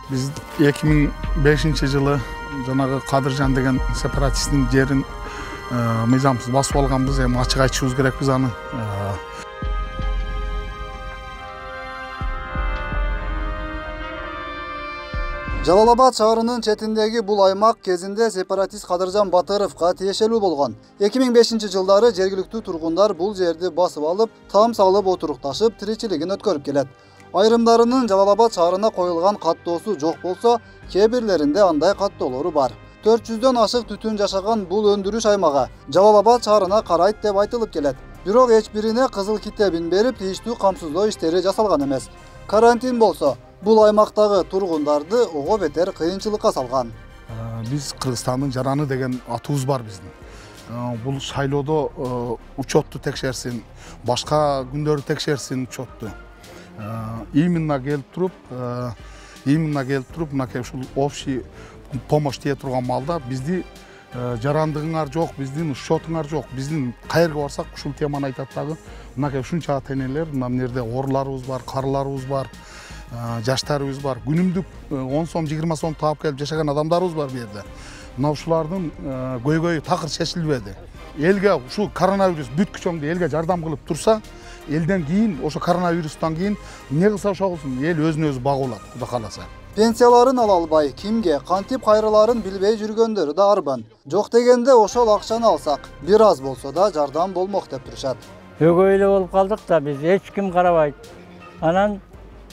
Biz 2005-жылы жанагы Кадыржан деген сепаратисттин жерин мыйзамсыз басып алганбыз. Эми ачык айтышыбыз керек биз аны. Жалал-Абад шаарынын четиндеги бул аймак кезинде сепаратист Кадыржан Батыровго тиешелүү болгон. 2005-жылдары жергиликтүү тургундар бул жерди басып алып, таам салып отурукташып, тиричилигин өткөрүп келет. Айрымдарынын Жалал-Абад шаарына коюлган каттоосу жок болсо, кээ бирлеринде андай каттоолору бар. 400дөн ашык түтүн жашаган бул өндүрүш аймагы Жалал-Абад шаарына карайт деп айтылып келет. Бирок эч бирине кызыл китебин берип, тийиштүү камсыздоо иштери жасалган эмес. Карантин болсо, бул аймактагы тургундарды ого бетер кыйынчылыкка салган. Биз Кыргызстандын жараны деген атыбыз бар биздин. Бул шайлоодо учетту текшерсин, башка күндөрү текшерсин учетту. Именно келип туруп, мынакей ушул общий помощь тие турган маалда бизди жарандыгыңар жок, биздин учетуңар жок, биздин кайерге барсак ушул теманы айтат дагы. Мынакей ушунча тенелер, мына жерде орларыбыз бар, карыларыбыз бар, жаштарыбыз бар. Күнүмдүк 10 сом, 20 сом таап келип жашаган адамдарыбыз бар бу жерде. Мына ушулардын көйгөйү такыр чечилбеди. Элге ушул коронавирус бүткүчөңдө элге жардам кылып турса, элден кийин, ошо коронавирустан кийин эмне кылса ошо кылсын, эл өзүн өзү багуулат, Кудай кааласа. Пенсияларын ала албай, кимге кантип кайрыларын билбей жүргөндөрү да арбан. Жок дегенде ошол акчаны алсак, бир аз болсо да жардам болмок деп турушат. Өгөйлө болуп калдык да, биз эч ким карабайт. Анан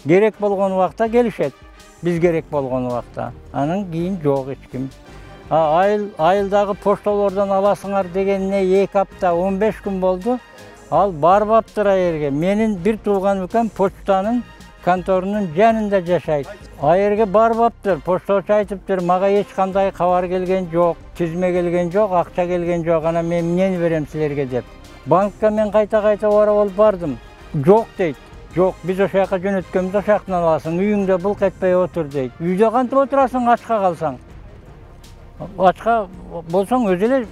керек болгон убакта келишет. Биз керек болгон убакта. Анан кийин жок эч ким. Айылдагы пошталардан аласыңар дегенине 2 апта 15 күн болду. Ал барбаптыр айерге. Менин бир тууган укам почтанын конторунун жанында жашайт. Айерге барбаптыр. Поштачы айтыптыр, мага эч кандай кабар келген жок, тизме келген жок, акча келген жок. Анан мен эмнени берем силерге деп. Банкка мен кайта-кайта барып алып бардым. Жок дейт. Жок, биз ошо жака жөнөткөнбүз, ошо жактан аласың. Үйүңдө булк этпей отур дейт. Үйдө кантип отурасың ачка калсаң? Ачка болсоң өзү эле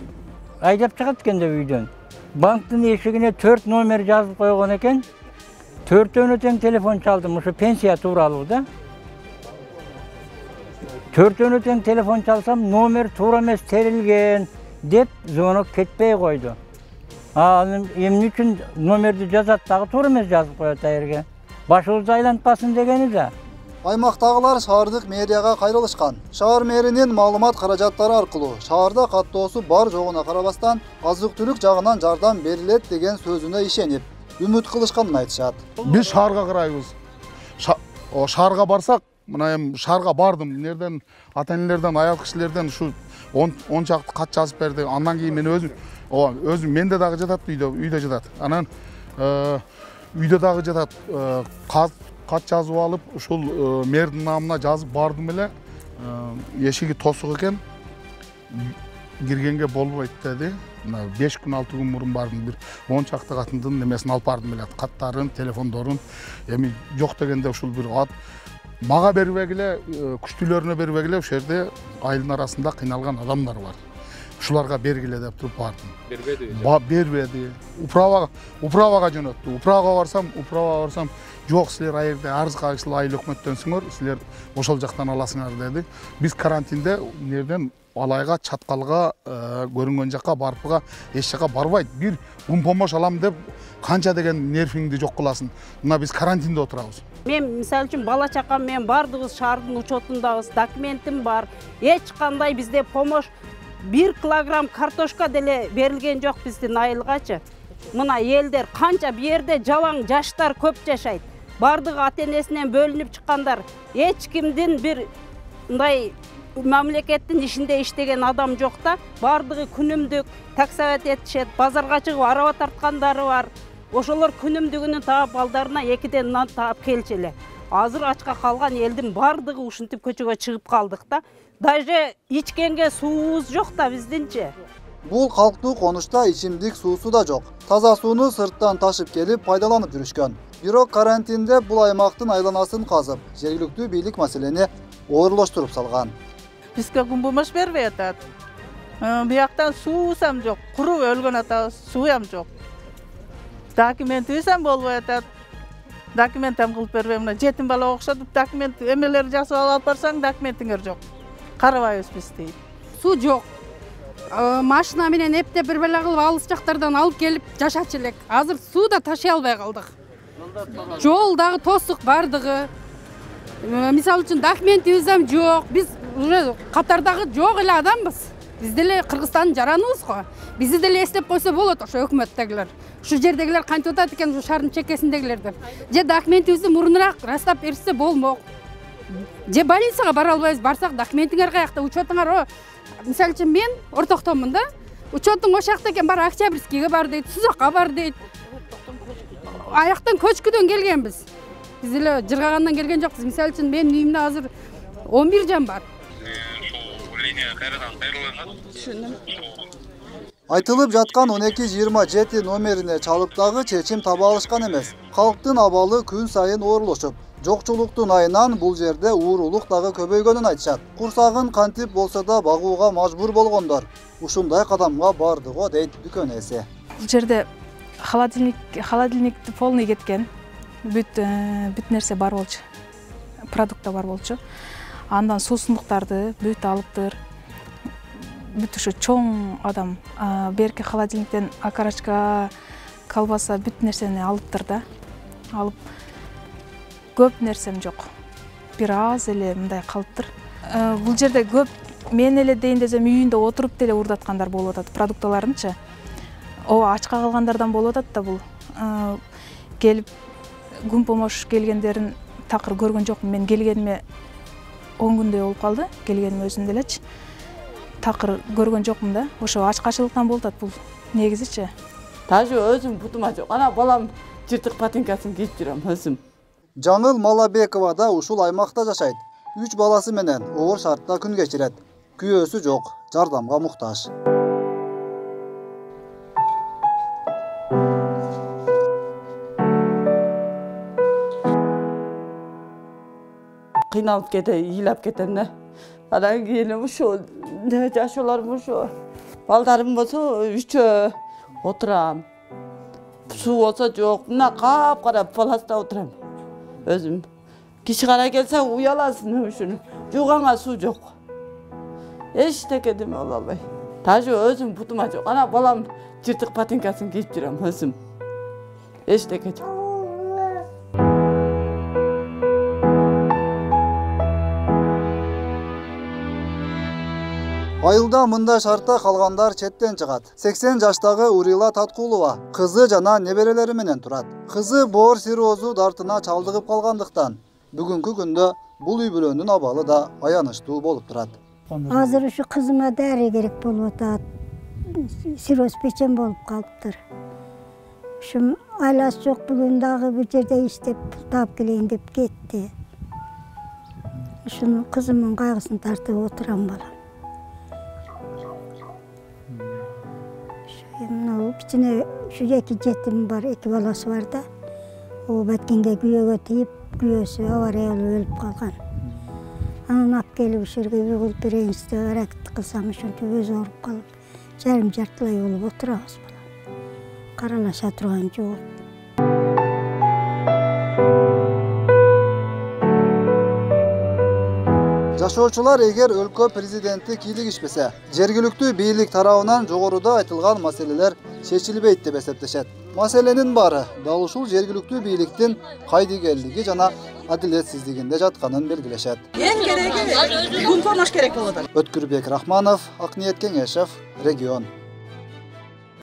айдап чыгат экенде үйдөн. Банктын эшигине 4 номер жазып койгон экен. 4-төнө тең телефон чалдым, ошо пенсия тууралуу да. 4-төнө тең телефон чалсам, номер туура эмес терилген деп звонок кетпей койду. Эмне үчүн номерди жазат дагы туура эмес жазып коет айерге. Башыбызды айлантпасын дегени да. Аймактагылар шаардык мэрияга кайрылышкан. Шаар мэринин маалымат каражаттары аркылуу шаарда каттоосу бар жогуна карабастан азык-түлүк жагынан жардам берилет деген сөзүнө ишенип, үмүт кылышканын айтышат. Биз шаарга карайбыз. Шаарга барсак, мына эми шаарга бардым. Нерден ата-энелерден, аял кишилерден ушу 10 чакты кат жазып берди. Андан кийин мен өзүм менде дагы жатат, үйдө жатат. Анан үйдө дагы жатат. Кат жазып алып, ушул мэрдин намына жазып бардым эле. Эшиги тосук экен. Киргенге болбойт деди. 5 күн 6 күн мурун бардым, бир 10 чакты катындын немесин алып бардым эле. Каттарын, телефондорун. Эми жок дегенде ушул бир мага бербегиле, күчтүүлөрүнө бербегиле, ошол жерде айылдын арасында кыйналган адамдар бар. Ушуларга бергиле деп туруп бардым. Бербеди. Управага жөнөттү. Управага барсам, жок, силер айырда арыз кагышлы айыл өкмөттөнсүңөр, силер ошол жактан аласыңар деди. Биз карантинде нерден алайга, чаткалга, көрүнгөн жакка, барпыга, эч жака барбайт. Бир помощь алам деп канча деген нервиңди жок кыласың. Мына биз карантинде отурабыз. Мен мисалы үчүн бала чакам мен бардыгыбыз шаардын учетундабыз, документим бар. Эч кандай бизде помощь 1 килограмм картошка деле берилген жок биздин айылгачы. Мына элдер канча бу жерде жалаң жаштар көп жашайт. Бардыгы ата-энесинен бөлүнүп чыккандар. Эч кимдин бир мындай мамлекеттин ишинде иштеген адам жок да. Бардыгы күнүмдүк таксовать этишет, базарга чыгып араба тарткандары бар. Ошолор күнүмдүгүнү таап балдарына 2ден нан таап келчү эле. Азыр ачка калган элдин бардыгы ушинтип көчөгө чыгып калдык да. Даже ичкенге суубуз жок да биздинчи. Бул калктуу конушта ичимдик суусу да жок. Таза сууну сырттан ташып келип пайдаланып жүрүшкөн. Бирок карантинде бул аймактын айланасын казып, жергиликтүү бийлик маселени оорлоштуруп салган. Бизге күн помощь бербей атат. Бияктан суусам жок, куру өлгөн ата суям жок. Документибиз болбой атат. Документ кылып бербей, мына жетим бала окшотуп документ эмелер жасап алып барсаң, документиңер жок. Карабайбыз биз дейт. Су жок. Машина менен эптеп бир бала кылып алыс жактардан алып келип жашачу элек. Азыр суу да ташый албай калдык. Жол дагы тосук бардыгы. Мисалы үчүн документибиз ham жок. Биз уже катардагы жок эле адамбыз. Биз деле Кыргызстандын жараныбыз го. Бизди деле эстеп койсо болот ошо өкмөттөгүлөр. Ушу жердегилер кантип атат экен, ушу шаардын чекесиндегилер деп. Же документибизди мурунураак растап берсе болмок. Же больницага бара албайбыз, барсак документиңер каякта, учетуңар. Мисалы үчүн мен ортоктомун да. Учетуң ошол жакта экен, бар Октябрьскийге бар дейт, Сузакка бар дейт. Аяктан көчкүдөн келгенбиз. Биз эле жыргагандан келген жокпуз. Мисалы үчүн менин үйүмдө азыр 11 жан бар. Айтылып жаткан 1227 номерине чалып дагы чечим таба алышкан эмес. Калктын абалы күн сайын оорлошуп, жокчулуктун айынан бул жерде уурулук дагы көбөйгөнүн айтышат. Курсагын кантип болсо да багууга мажбур болгондор ушундай кадамга барды го дейт дүкөн ээси. Бул жерде холодильникти полный кеткен. Бүт нерсе бар болчу. Продукта бар болчу. Андан суусундуктарды бүт алыптыр. Бүт ушу чоң адам берки холодильниктен окорочка, колбаса бүт нерсени алыптыр да. Алып көп нерсем жок. Бир аз эле мындай калыптыр. Бул жерде көп мен эле дейин десем үйүндө отуруп деле урдаткандар болуп атат продукталарынчы. Ооба ачка калгандардан болуп атат да бул. Келип күн помош келгендерин такыр көргөн жокмун. Мен келгениме 10 күндөй болуп калды. Келгеним өзүндө элечи. Такыр көргөн жокмун да. Ошо ачкачылыктан болуп атат бул негизичи. Даже өзүм бутума жок. Ана балам жыртык ботинкасын кийип жүрөм өзүм. Жаңыл Малабекова да ушул аймакта жашайт. 3 баласы менен оор шартта күн кечирет. Күйөөсү жок, жардамга муктаж. Кыйналып кетем, ыйлап кетем да. Анан кийин ушу жашоолорум ушу. Балдарым болсо үчөө отурам. Суу болсо жок, мына кап-кара паласта отурам. Өзүм. Киши кара келсе уяласың ушуну. Жууганга суу жок. Эчтеке деме боло албай. Даже өзүм бутума жок. Ана балам жыртык ботинкасын кийип жүрөм өзүм. Эчтеке жок. Айылда мындай шартта калгандар четтен чыгат. 80 жаштагы Урила Таткулова кызы жана неберелери менен турат. Кызы боор сиррозу дартына чалдыгып калгандыктан бүгүнкү күндө бул үй бүлөнүн абалы да аянычтуу болуп турат. Азыр ушу кызыма дарый керек болуп атат. Сирроз печен болуп калыптыр. Ушум айласы жок, бүгүн дагы бир жерде иштеп пул таап келейин деп кетти. Ушуну кызымдын кайгысын тартып отурам балам. Мына кичине ушу 2 жетим бар, 2 баласы бар да. О баткенге күйөөгө тийип, күйөөсү авария болуп өлүп калган. Анан алып келип ушул жерге үй кылып берейинчи деп аракет кылсам, ошончо өзү ооруп калып, жарым-жартылай болуп отурабыз балам. Каралаша турган жок. Жашоочулар эгер өлкө президенти кийлигишпесе, жергиликтүү бийлик тарабынан жогоруда айтылган маселелер чечилбейт деп эсептешет. Маселенин баары дал ушул жергиликтүү бийликтин кайдыгерлиги жана адилетсиздигинде жатканын белгилешет. Эң кереги күн помош керек болот. Өткүрбек Рахманов, Акниет Кеңешев, Регион.